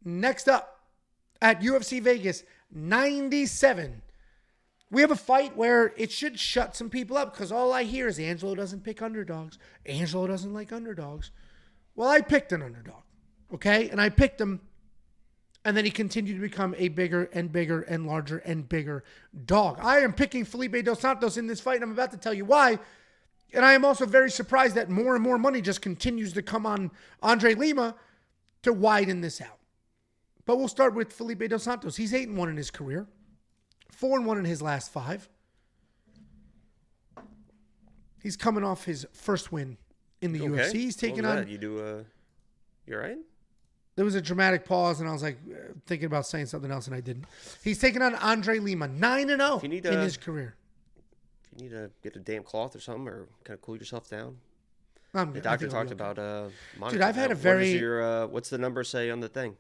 Next up at UFC Vegas 97. We have a fight where it should shut some people up because all I hear is Angelo doesn't pick underdogs. Angelo doesn't like underdogs. Well, I picked an underdog, okay? And I picked him, and then he continued to become a bigger and bigger and larger and bigger dog. I am picking Felipe Dos Santos in this fight, and I'm about to tell you why. And I am also very surprised that more and more money just continues to come on Andre Lima to widen this out. But we'll start with Felipe Dos Santos. He's 8-1 in his career. 4-1 in his last 5. He's coming off his first win in the UFC. He's taking on. You all right? There was a dramatic pause, and I was like thinking about saying something else, and I didn't. He's taking on Andre Lima, 9-0 in his career. If you need to get a damn cloth or something, or kind of cool yourself down. The doctor talked about Dude, I've had a very. What's the number say on the thing?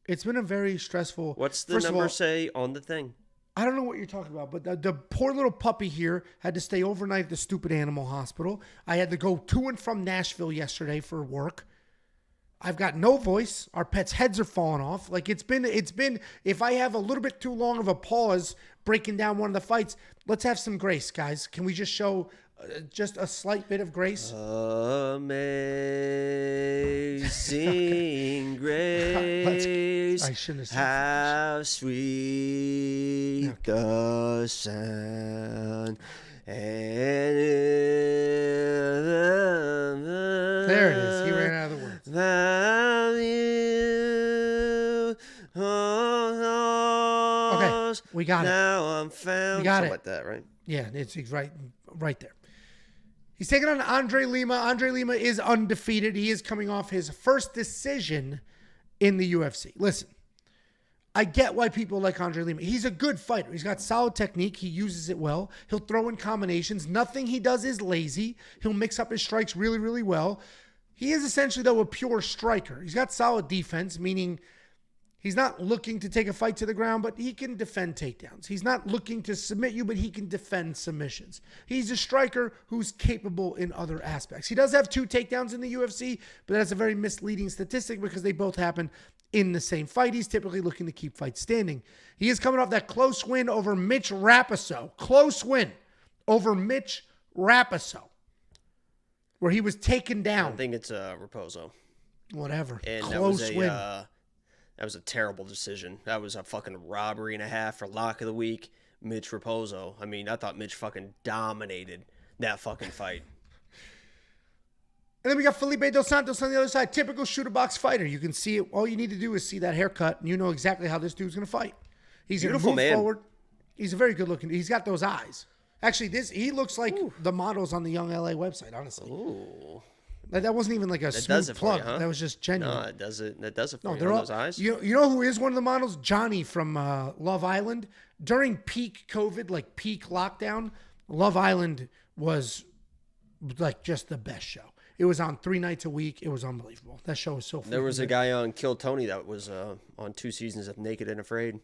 It's been a very stressful. What's the number say on the thing? I don't know what you're talking about, but the poor little puppy here had to stay overnight at the stupid animal hospital. I had to go to and from Nashville yesterday for work. I've got no voice. Our pets' heads are falling off. Like it's been, if I have a little bit too long of a pause breaking down one of the fights, let's have some grace, guys. Can we just show just a slight bit of grace? Amazing grace. I shouldn't have said how sweet the sound. And there it is. He ran out of the words. Okay, we got it. Now I'm found. We got Something it. like that, right? Yeah, it's right there. He's taking on Andre Lima. Andre Lima is undefeated. He is coming off his first decision in the UFC. Listen, I get why people like Andre Lima. He's a good fighter. He's got solid technique. He uses it well. He'll throw in combinations. Nothing he does is lazy. He'll mix up his strikes really, really well. He is essentially, though, a pure striker. He's got solid defense, meaning he's not looking to take a fight to the ground, but he can defend takedowns. He's not looking to submit you, but he can defend submissions. He's a striker who's capable in other aspects. He does have 2 takedowns in the UFC, but that's a very misleading statistic because they both happen in the same fight. He's typically looking to keep fights standing. He is coming off that close win over Mitch Rapiso. Close win over Mitch Rapiso, where he was taken down. I think it's Raposo. Whatever. And close win. That was a terrible decision. That was a fucking robbery and a half for lock of the week. Mitch Raposo. I mean, I thought Mitch fucking dominated that fucking fight. And then we got Felipe Dos Santos on the other side. Typical shooter box fighter. You can see it. All you need to do is see that haircut, and you know exactly how this dude's going to fight. He's going to move forward. He's a very good looking. He's got those eyes. Actually, he looks like the models on the Young LA website, honestly. Ooh. That wasn't even like a smooth plug. You, huh? That was just genuine. No, it does it. That does it for no, you. They're all, those eyes. You know who is one of the models? Johnny from Love Island. During peak COVID, like peak lockdown, Love Island was like just the best show. It was on 3 nights a week. It was unbelievable. That show was so fun. There was a guy on Kill Tony that was on 2 seasons of Naked and Afraid.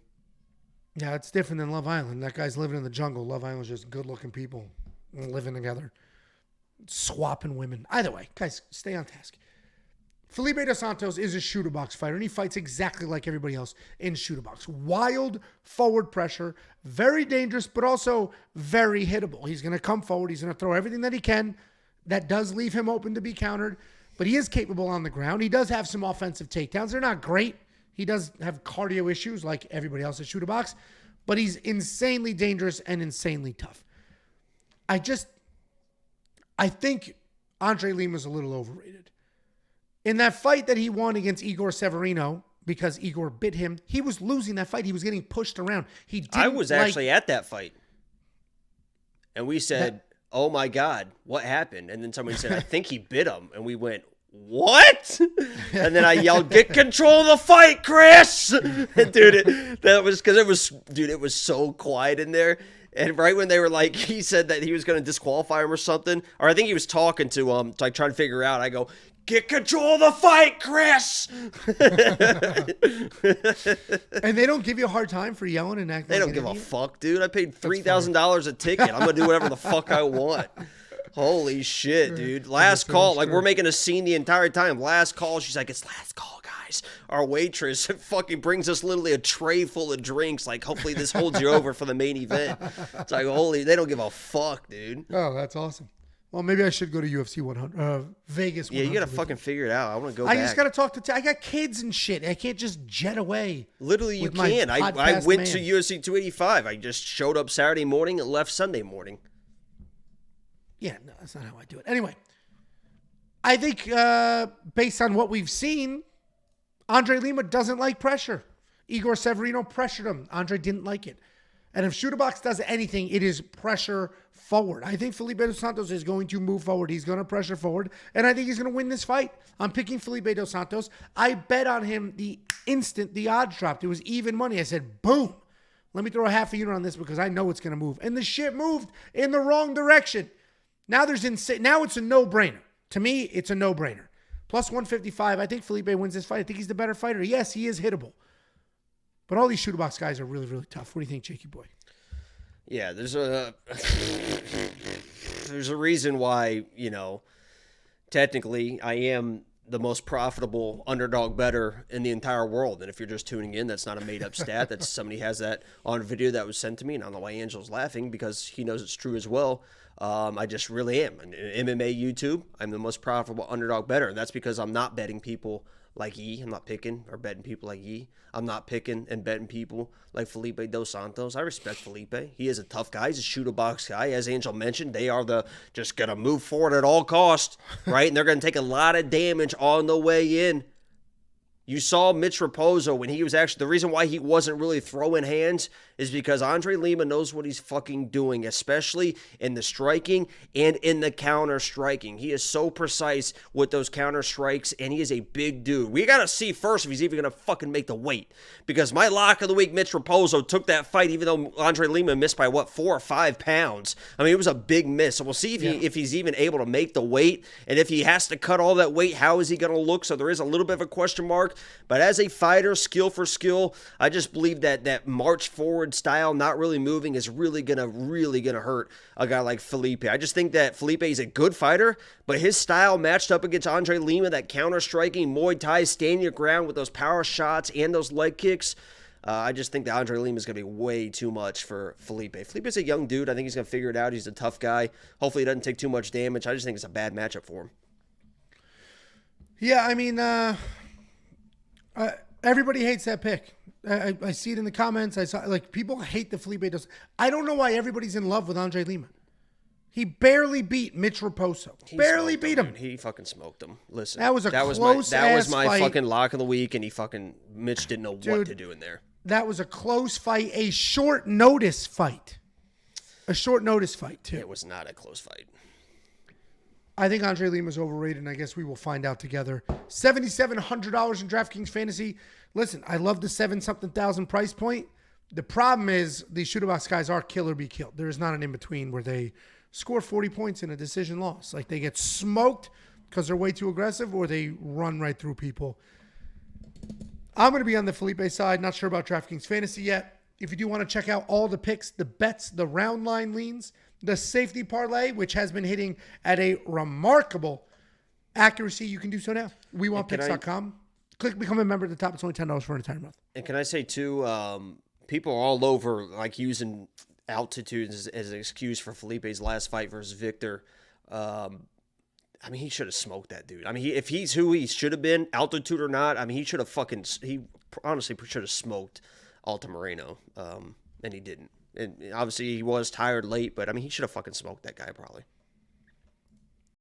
Yeah, it's different than Love Island. That guy's living in the jungle. Love Island's just good-looking people living together, swapping women. Either way, guys, stay on task. Felipe Dos Santos is a shooter box fighter, and he fights exactly like everybody else in shooter box. Wild forward pressure, very dangerous, but also very hittable. He's going to come forward. He's going to throw everything that he can. That does leave him open to be countered, but he is capable on the ground. He does have some offensive takedowns. They're not great. He does have cardio issues like everybody else at shooter box, but he's insanely dangerous and insanely tough. I think Andre Lima's a little overrated. In that fight that he won against Igor Severino, because Igor bit him, he was losing that fight. He was getting pushed around. I was actually at that fight. And we said, oh my God, what happened? And then somebody said, I think he bit him. And we went, what? And then I yelled, get control of the fight, Chris. And dude, it was so quiet in there. And right when they were like, he said that he was going to disqualify him or something, or I think he was talking to like trying to figure out, I go, get control of the fight, Chris. And they don't give you a hard time for yelling and acting. They don't give a fuck, dude. I paid $3,000 a ticket. I'm going to do whatever the fuck I want. Holy shit, dude. Last call. Like, we're making a scene the entire time. Last call. She's like, it's last call, guys. guys. Our waitress fucking brings us literally a tray full of drinks. Like, hopefully this holds you over for the main event. It's like, holy, they don't give a fuck, dude. Oh, that's awesome. Well, maybe I should go to UFC 100, Vegas 100. Yeah, you got to fucking figure it out. I want to go I back. just got to talk to I got kids and shit. I can't just jet away. Literally, you with my can. I podcast went man. to UFC 285. I just showed up Saturday morning and left Sunday morning. Yeah, no, that's not how I do it. Anyway, I think based on what we've seen, Andre Lima doesn't like pressure. Igor Severino pressured him. Andre didn't like it. And if Shooter Box does anything, it is pressure forward. I think Felipe Dos Santos is going to move forward. He's going to pressure forward. And I think he's going to win this fight. I'm picking Felipe Dos Santos. I bet on him the instant the odds dropped. It was even money. I said, boom. Let me throw a half a unit on this because I know it's going to move. And the shit moved in the wrong direction. Now it's a no-brainer. To me, it's a no-brainer. Plus 155. I think Felipe wins this fight. I think he's the better fighter. Yes, he is hittable. But all these Shooter Box guys are really, really tough. What do you think, Jakey boy? Yeah, there's a reason why, technically I am the most profitable underdog bettor in the entire world. And if you're just tuning in, that's not a made up stat. That's somebody has that on video that was sent to me. And I don't know why Angel's laughing because he knows it's true as well. I just really am. And in MMA YouTube, I'm the most profitable underdog bettor. And that's because I'm not betting people like Yi. I'm not picking or betting people like Yi. I'm not picking and betting people like Felipe Dos Santos. I respect Felipe. He is a tough guy. He's a Shooter Box guy. As Angel mentioned, they are just going to move forward at all costs, right? And they're going to take a lot of damage on the way in. You saw Mitch Raposo when he was actually, the reason why he wasn't really throwing hands is because Andre Lima knows what he's fucking doing, especially in the striking and in the counter striking. He is so precise with those counter strikes, and he is a big dude. We got to see first if he's even going to fucking make the weight, because my lock of the week, Mitch Raposo, took that fight even though Andre Lima missed by, 4 or 5 pounds. I mean, it was a big miss. So we'll see if he's even able to make the weight, and if he has to cut all that weight, how is he going to look? So there is a little bit of a question mark. But as a fighter, skill for skill, I just believe that march forward style, not really moving, is really gonna hurt a guy like Felipe. I just think that Felipe is a good fighter, but his style matched up against Andre Lima, that counter striking, Muay Thai, stand your ground with those power shots and those leg kicks. I just think that Andre Lima is going to be way too much for Felipe. Felipe's a young dude. I think he's going to figure it out. He's a tough guy. Hopefully he doesn't take too much damage. I just think it's a bad matchup for him. Yeah, I mean, everybody hates that pick. I see it in the comments. I saw people hate the Felipe Dos. I don't know why everybody's in love with Andre Lima. He barely beat Mitch Raposo. Barely beat him. He fucking smoked him. Listen, that was that was my fight. fucking lock of the week, and Mitch didn't know what to do in there. That was a close fight, a short notice fight. A short notice fight, too. It was not a close fight. I think Andre Lima's overrated, and I guess we will find out together. $7,700 in DraftKings Fantasy. Listen, I love the 7-something thousand price point. The problem is these Shooter Box guys are kill or be killed. There is not an in-between where they score 40 points in a decision loss. Like they get smoked because they're way too aggressive, or they run right through people. I'm going to be on the Felipe side. Not sure about DraftKings Fantasy yet. If you do want to check out all the picks, the bets, the round line leans, the safety parlay, which has been hitting at a remarkable accuracy, you can do so now. WeWantPicks.com. Click become a member at the top. It's only $10 for an entire month. And can I say too, people are all over using altitude as an excuse for Felipe's last fight versus Victor. I mean, he should have smoked that dude. I mean, if he's who he should have been, altitude or not, I mean, he honestly should have smoked Alta Moreno, and he didn't. And obviously he was tired late, but I mean, he should have fucking smoked that guy probably.